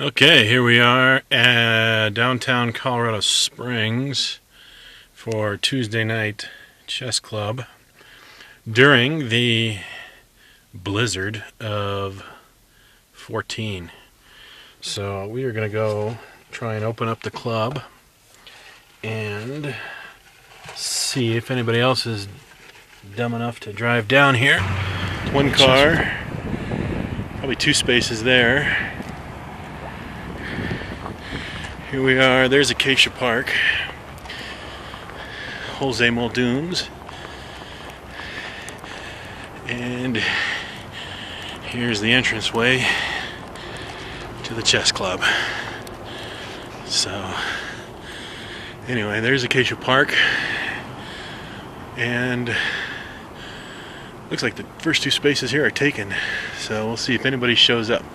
Okay, here we are at downtown Colorado Springs for Tuesday night chess club during the blizzard of 14. So we are going to go try and open up the club and see if anybody else is dumb enough to drive down here. One car, probably two spaces there. Here we are, there's Acacia Park, Jose Muldoon's, and here's the entranceway to the chess club. So, anyway, there's Acacia Park, and looks like the first two spaces here are taken, so we'll see if anybody shows up.